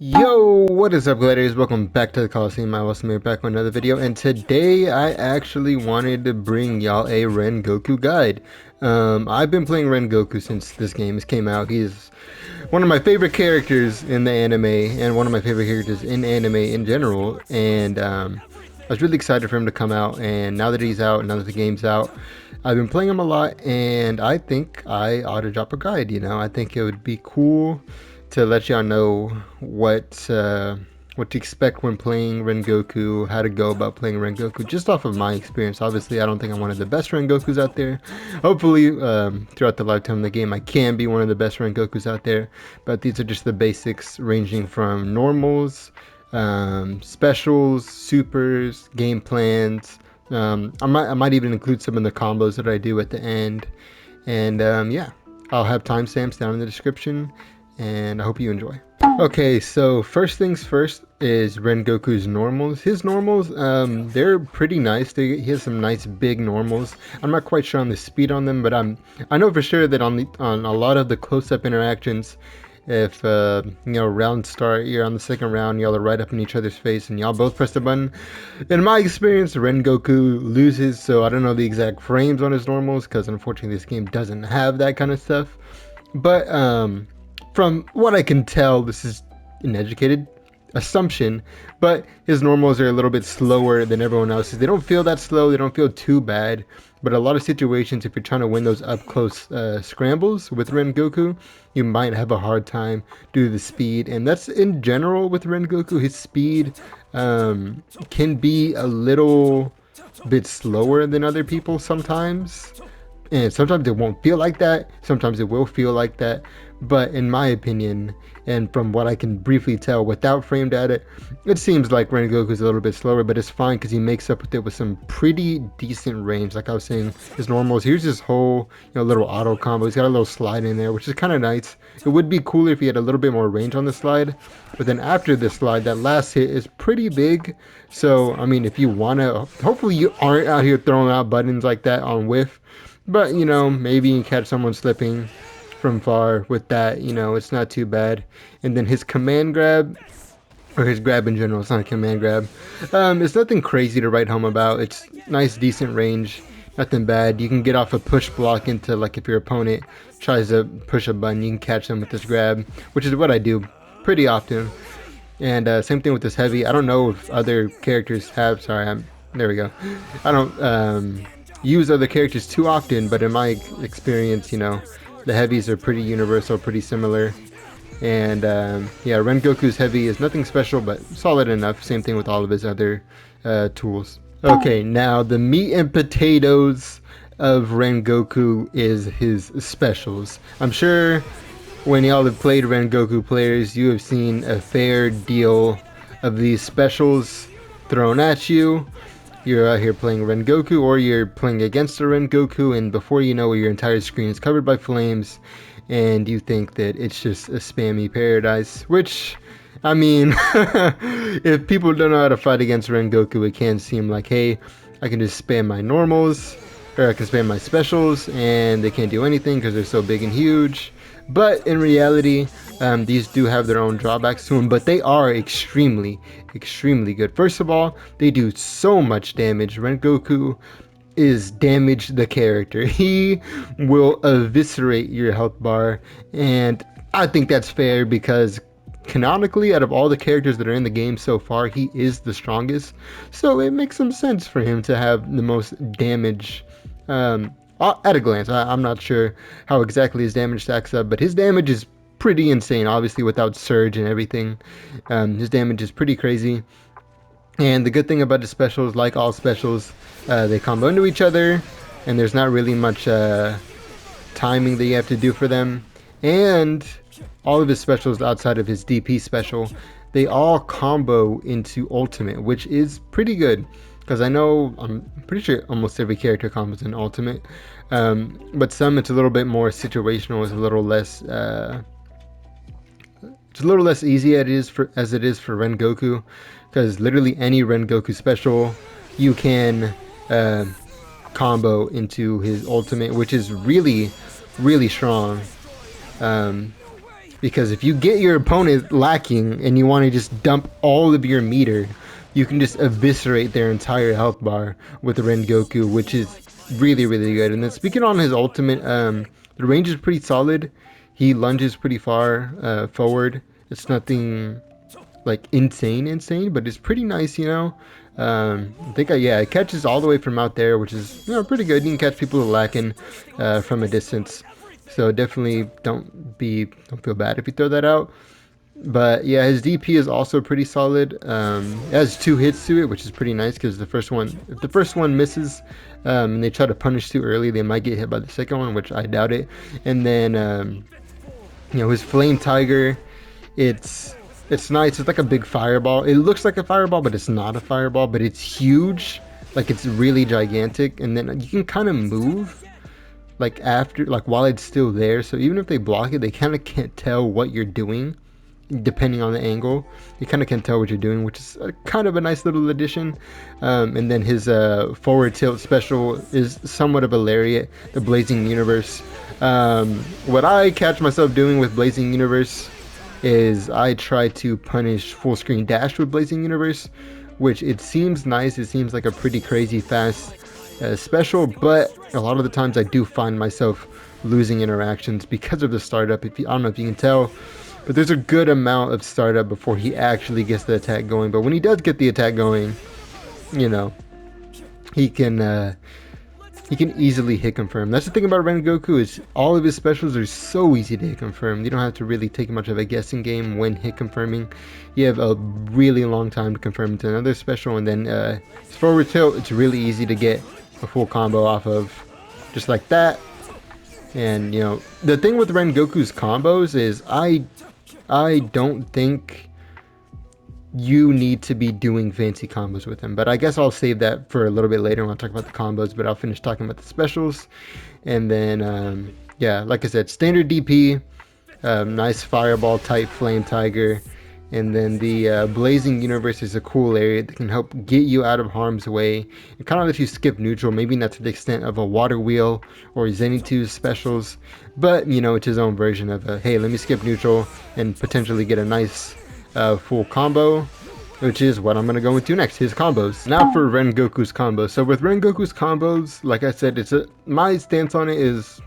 Yo, what is up, gladiators? Welcome back to the Coliseum. I was back with another video, and today I actually wanted to bring y'all a Rengoku guide. I've been playing Rengoku since this game came out. He's one of my favorite characters in the anime, and one of my favorite characters in anime in general, and I was really excited for him to come out, and now that he's out, now that the game's out, I've been playing him a lot, and I think I ought to drop a guide, I think it would be cool to let y'all know what to expect when playing Rengoku, how to go about playing Rengoku, just off of my experience. Obviously, I don't think I'm one of the best Rengokus out there. Hopefully, throughout the lifetime of the game, I can be one of the best Rengokus out there. But these are just the basics, ranging from normals, specials, supers, game plans. I might even include some of the combos that I do at the end. And yeah, I'll have timestamps down in the description, and I hope you enjoy. Okay, so first things first is Rengoku's normals. His normals, they're pretty nice. He has some nice big normals. I'm not quite sure on the speed on them, but I know for sure that on a lot of the close-up interactions, if rounds start, you're on the second round, y'all are right up in each other's face, and y'all both press the button. In my experience, Rengoku loses, so I don't know the exact frames on his normals, because unfortunately this game doesn't have that kind of stuff. But from what I can tell, this is an educated assumption, but his normals are a little bit slower than everyone else's. They don't feel that slow, they don't feel too bad, but a lot of situations, if you're trying to win those up close scrambles with Rengoku, you might have a hard time due to the speed. And that's in general with Rengoku. His speed can be a little bit slower than other people sometimes, and sometimes it won't feel like that, sometimes it will feel like that. But in my opinion, and from what I can briefly tell without frame data, it seems like Rengoku's a little bit slower, but it's fine because he makes up with it with some pretty decent range. Like I was saying, his normals, here's his whole little auto combo. He's got a little slide in there, which is kind of nice. It would be cooler if he had a little bit more range on the slide, but then after the slide, that last hit is pretty big. So I mean, if you want to, hopefully you aren't out here throwing out buttons like that on whiff, but maybe you catch someone slipping from far with that, it's not too bad. And then his command grab, or his grab in general, it's not a command grab, it's nothing crazy to write home about. It's nice, decent range, nothing bad. You can get off a push block into, like, if your opponent tries to push a button, you can catch them with this grab, which is what I do pretty often. And same thing with this heavy. I don't know if other characters have, there we go. I don't use other characters too often, but in my experience, the heavies are pretty universal, pretty similar. And yeah, Rengoku's heavy is nothing special, but solid enough. Same thing with all of his other tools. Okay, now the meat and potatoes of Rengoku is his specials. I'm sure when y'all have played Rengoku players, you have seen a fair deal of these specials thrown at you. You're out here playing Rengoku, or you're playing against a Rengoku, and before you know it, your entire screen is covered by flames, and you think that it's just a spammy paradise. Which, I mean, if people don't know how to fight against Rengoku, it can seem like, hey, I can just spam my normals, or I can spam my specials, and they can't do anything because they're so big and huge. But in reality, these do have their own drawbacks to them, but they are extremely good. First of all, they do so much damage. Rengoku is damage the character. He will eviscerate your health bar, and I think that's fair because canonically, out of all the characters that are in the game so far, he is the strongest. So it makes some sense for him to have the most damage. At a glance, I'm not sure how exactly his damage stacks up, but his damage is pretty insane, obviously without surge and everything. His damage is pretty crazy. And the good thing about the specials, like all specials, they combo into each other, and there's not really much timing that you have to do for them. And all of his specials outside of his DP special, they all combo into ultimate, which is pretty good. Because I'm pretty sure almost every character combos in ultimate, but some it's a little bit more situational. It's a little less easy as it is for Rengoku, because literally any Rengoku special you can combo into his ultimate, which is really strong. because if you get your opponent lacking and you want to just dump all of your meter, you can just eviscerate their entire health bar with Rengoku, which is really, really good. And then speaking on his ultimate, the range is pretty solid. He lunges pretty far forward. It's nothing like insane, but it's pretty nice, you know. I think it catches all the way from out there, which is, you know, pretty good. You can catch people lacking from a distance, so definitely don't feel bad if you throw that out. But yeah, his DP is also pretty solid. It has 2 hits to it, which is pretty nice because if the first one misses, and they try to punish too early, they might get hit by the second one, which I doubt it. And then you know, his Flame Tiger, it's nice. It's like a big fireball. It looks like a fireball, but it's not a fireball, but it's huge. Like, it's really gigantic. And then you can kind of move like while it's still there. So even if they block it, they kind of can't tell what you're doing depending on the angle. You kind of can tell what you're doing, which is kind of a nice little addition. And then his forward tilt special is somewhat of a lariat, the Blazing Universe. What I catch myself doing with Blazing Universe is I try to punish full screen dash with Blazing Universe, which it seems nice. It seems like a pretty crazy fast special, but a lot of the times I do find myself losing interactions because of the startup. I don't know if you can tell, but there's a good amount of startup before he actually gets the attack going. But when he does get the attack going, you know, he can easily hit confirm. That's the thing about Rengoku, is all of his specials are so easy to hit confirm. You don't have to really take much of a guessing game when hit confirming. You have a really long time to confirm into another special, and then his forward tilt, it's really easy to get a full combo off of, just like that. And you know, the thing with Rengoku's combos is I don't think you need to be doing fancy combos with him, but I guess I'll save that for a little bit later when I talk about the combos. But I'll finish talking about the specials, and then yeah, like I said, standard DP, nice fireball type Flame Tiger, and then the Blazing Universe is a cool area that can help get you out of harm's way. It kind of lets you skip neutral, maybe not to the extent of a Water Wheel or Zenitsu's specials, but you know, it's his own version of a, hey, let me skip neutral and potentially get a nice full combo, which is what I'm going to go into next, his combos. Now for Rengoku's combos. So with Rengoku's combos, like I said, my stance on it is,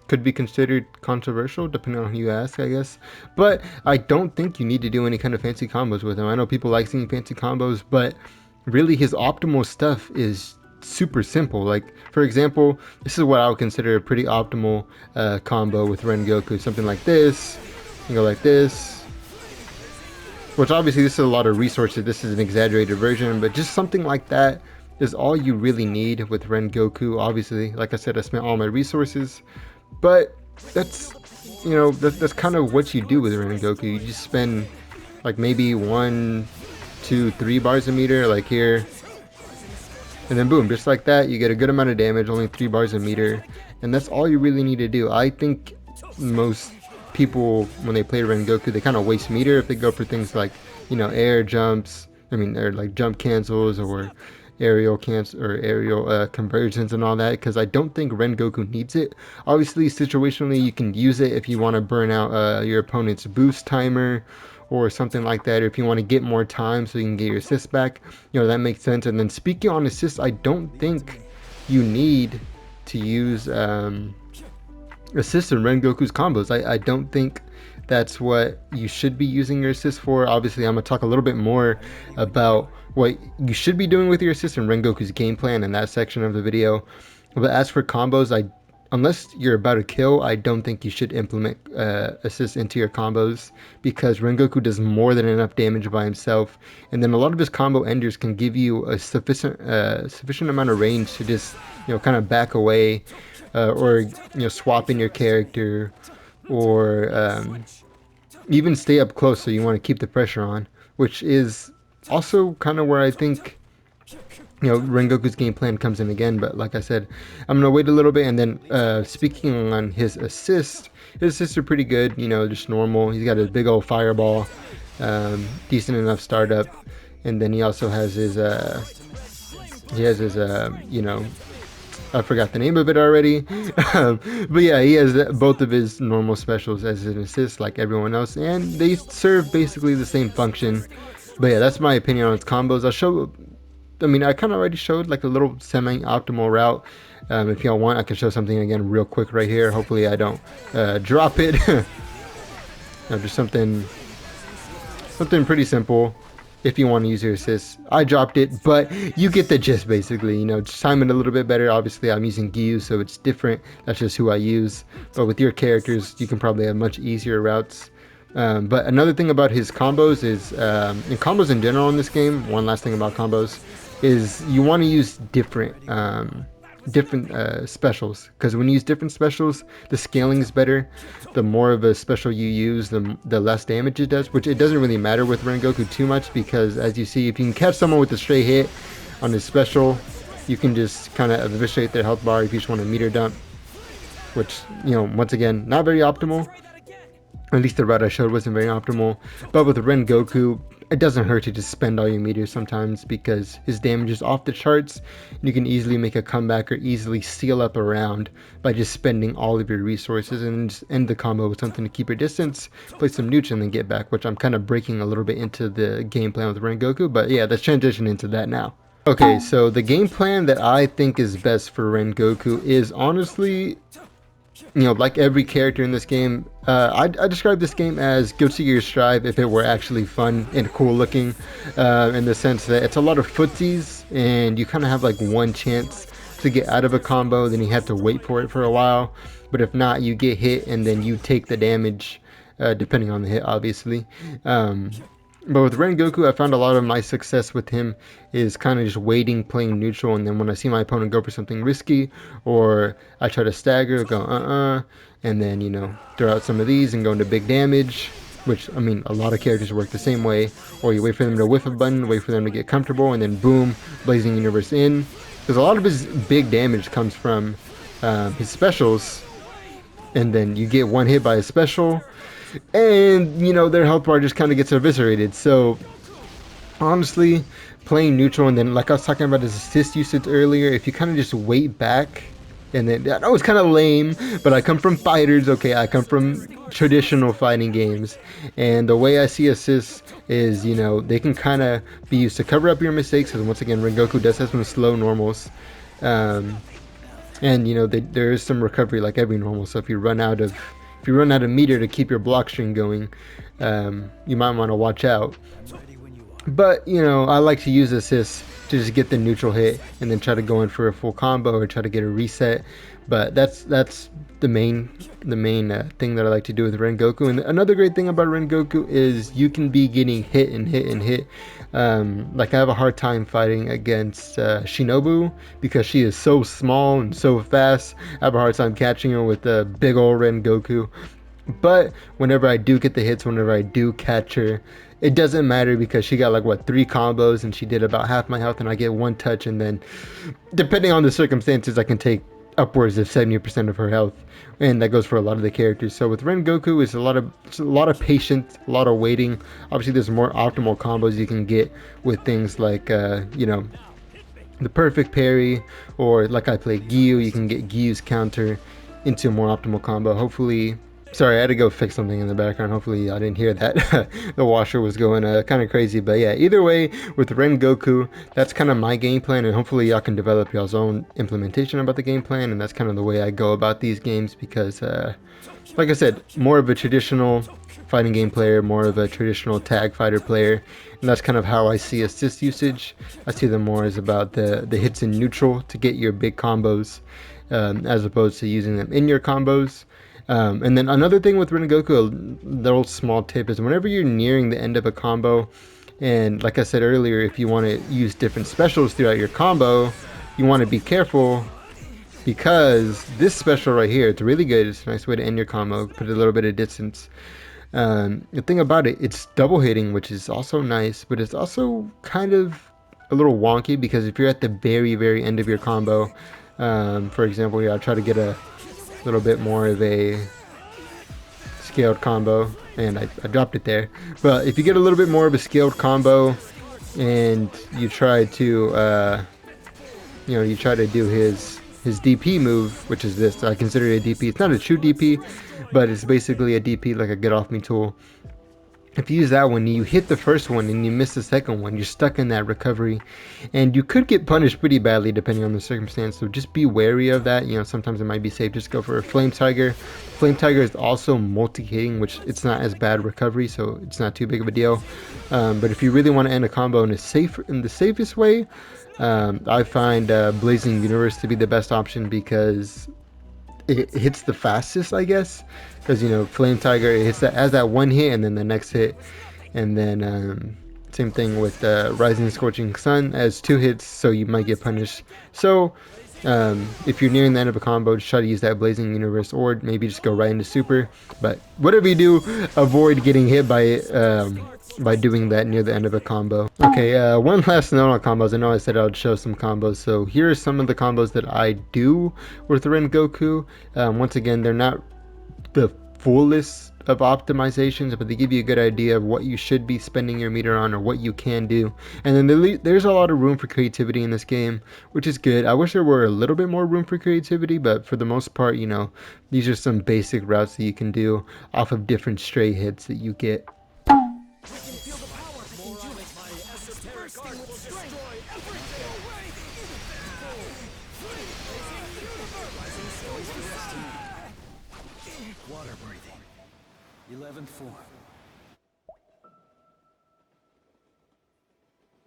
could be considered controversial depending on who you ask, I guess, but I don't think you need to do any kind of fancy combos with him. I know people like seeing fancy combos, but really his optimal stuff is super simple. Like, for example, this is what I would consider a pretty optimal combo with Rengoku. Something like this. You go like this, which obviously this is a lot of resources, this is an exaggerated version, but just something like that is all you really need with Rengoku. Obviously, like I said, I spent all my resources, but that's, you know, that's kind of what you do with Rengoku. You just spend like maybe 1, 2, 3 bars a meter, like here, and then boom, just like that, you get a good amount of damage, only 3 bars a meter, and that's all you really need to do. I think most people, when they play Rengoku, they kind of waste meter if they go for things like, you know, air jumps, or like jump cancels, or aerial conversions and all that, because I don't think Rengoku needs it. Obviously, situationally, you can use it if you want to burn out your opponent's boost timer or something like that, or if you want to get more time so you can get your assists back, you know, that makes sense. And then speaking on assists, I don't think you need to use assist in Rengoku's combos. I don't think that's what you should be using your assist for. Obviously, I'm going to talk a little bit more about what you should be doing with your assist in Rengoku's game plan in that section of the video. But as for combos, unless you're about to kill, I don't think you should implement assist into your combos, because Rengoku does more than enough damage by himself, and then a lot of his combo enders can give you a sufficient amount of range to just, you know, kind of back away, or, you know, swap in your character, or even stay up close, so you want to keep the pressure on, which is also kind of where I think, you know, Rengoku's game plan comes in again. But like I said, I'm gonna wait a little bit. And then speaking on his assists are pretty good, you know, just normal. He's got a big old fireball, decent enough startup, and then he also has his you know, I forgot the name of it already. But yeah, he has both of his normal specials as an assist like everyone else, and they serve basically the same function. But yeah, that's my opinion on its combos. I mean, I kind of already showed like a little semi-optimal route. If y'all want, I can show something again real quick right here. Hopefully I don't drop it. No, just something pretty simple. If you want to use your assist, I dropped it, but you get the gist basically. You know, just time it a little bit better. Obviously, I'm using Giyu, so it's different. That's just who I use. But with your characters, you can probably have much easier routes. But another thing about his combos is, and combos in general in this game, one last thing about combos, is you want to use different specials, because when you use different specials, the scaling is better. The more of a special you use, the less damage it does, which it doesn't really matter with Rengoku too much, because as you see, if you can catch someone with a straight hit on his special, you can just kind of eviscerate their health bar if you just want to meter dump, which, you know, once again, not very optimal. At least the route I showed wasn't very optimal. But with Rengoku, it doesn't hurt to just spend all your meters sometimes, because his damage is off the charts. You can easily make a comeback or easily seal up a round by just spending all of your resources, and just end the combo with something to keep your distance, play some neutral, and then get back, which I'm kind of breaking a little bit into the game plan with Rengoku. But yeah, let's transition into that now. Okay, so the game plan that I think is best for Rengoku is honestly, you know, like every character in this game, I describe this game as Guilty Gear Strive if it were actually fun and cool looking, in the sense that it's a lot of footsies, and you kind of have like one chance to get out of a combo, then you have to wait for it for a while. But if not, you get hit and then you take the damage, depending on the hit, obviously. But with Rengoku, I found a lot of my success with him is kind of just waiting, playing neutral, and then when I see my opponent go for something risky, or I try to stagger, go and then, you know, throw out some of these and go into big damage, which, I mean, a lot of characters work the same way. Or you wait for them to whiff a button, wait for them to get comfortable, and then boom, Blazing Universe in. Because a lot of his big damage comes from his specials, and then you get one hit by a special, and, you know, their health bar just kind of gets eviscerated. So honestly, playing neutral, and then like I was talking about his assist usage earlier, if you kind of just wait back, and then I know it's kind of lame, but I come from fighters, okay, I come from traditional fighting games, and the way I see assists is, you know, they can kind of be used to cover up your mistakes, because once again, Rengoku does have some slow normals, and, you know, there is some recovery like every normal. So if you run out of meter to keep your block string going, you might want to watch out. But, you know, I like to use assists to just get the neutral hit and then try to go in for a full combo or try to get a reset. But that's the main thing that I like to do with Rengoku. And another great thing about Rengoku is you can be getting hit and hit and hit. Like I have a hard time fighting against Shinobu, because she is so small and so fast. I have a hard time catching her with a big old Rengoku. But whenever I do get the hits, whenever I do catch her, it doesn't matter, because she got like, what, 3 combos, and she did about half my health, and I get 1 touch, and then depending on the circumstances, I can take upwards of 70% of her health, and that goes for a lot of the characters. So with Rengoku, it's a lot of patience, a lot of waiting. Obviously, there's more optimal combos you can get with things like, you know, the perfect parry, or like I play Giyu, you can get Giyu's counter into a more optimal combo. Hopefully, sorry, I had to go fix something in the background. Hopefully I didn't hear that. The washer was going kind of crazy. But yeah, either way, with Rengoku, that's kind of my game plan, and hopefully y'all can develop y'all's own implementation about the game plan. And that's kind of the way I go about these games, because like I said, more of a traditional fighting game player, more of a traditional tag fighter player, and that's kind of how I see assist usage. I see them more as about the hits in neutral to get your big combos, as opposed to using them in your combos. And then another thing with Rengoku, a little small tip, is whenever you're nearing the end of a combo, and like I said earlier, if you want to use different specials throughout your combo, you want to be careful, because this special right here, it's really good. It's a nice way to end your combo, put a little bit of distance. The thing about it, it's double hitting, which is also nice, but it's also kind of a little wonky, because if you're at the very, very end of your combo, for example, here, I'll try to get a little bit more of a scaled combo, and I dropped it there. But if you get a little bit more of a scaled combo, and you try to you know, you try to do his his DP move, which is this. I consider it a DP. It's not a true DP, but it's basically a DP, like a get off me tool. If you use that one, you hit the first one and you miss the second one, you're stuck in that recovery, and you could get punished pretty badly depending on the circumstance. So just be wary of that. You know, sometimes it might be safe just go for a Flame Tiger. Flame Tiger is also multi-hitting, which it's not as bad recovery, so it's not too big of a deal. But if you really want to end a combo in the safest way, I find Blazing Universe to be the best option because it hits the fastest, I guess, because, you know, Flame Tiger, it hits that as that one hit and then the next hit, and then same thing with Rising Scorching Sun as 2 hits, so you might get punished. So if you're nearing the end of a combo, just try to use that Blazing Universe, or maybe just go right into Super. But whatever you do, avoid getting hit by it by doing that near the end of a combo. Okay, one last note on combos. I know I said I would show some combos, so here are some of the combos that I do with Rengoku. Once again, they're not the fullest of optimizations, but they give you a good idea of what you should be spending your meter on or what you can do. And then there's a lot of room for creativity in this game, which is good. I wish there were a little bit more room for creativity, but for the most part, you know, these are some basic routes that you can do off of different stray hits that you get. Water breathing. 11th form.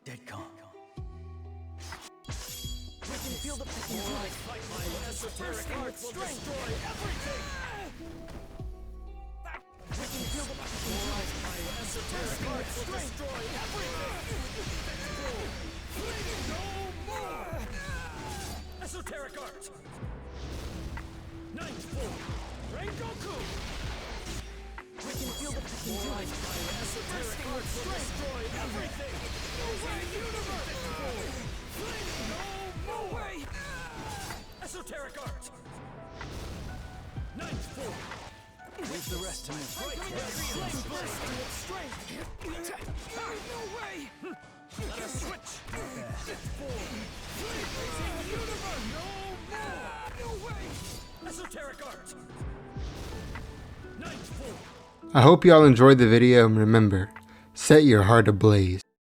Dead calm. We can feel the power. Fight my esoteric art will destroy everything. We can feel the power. My esoteric art will destroy everything. No more. Esoteric art. 9th form. Rengoku! We can feel the power. My esoteric art will destroy everything! No way, universe! No way! Esoteric art! 9th form! Leave the rest to me. Flame bursting with strength! No way! Let us switch! 6th form! Flame blazing universe! No more! No way! Esoteric art! 9th form! I hope y'all enjoyed the video, and remember, set your heart ablaze.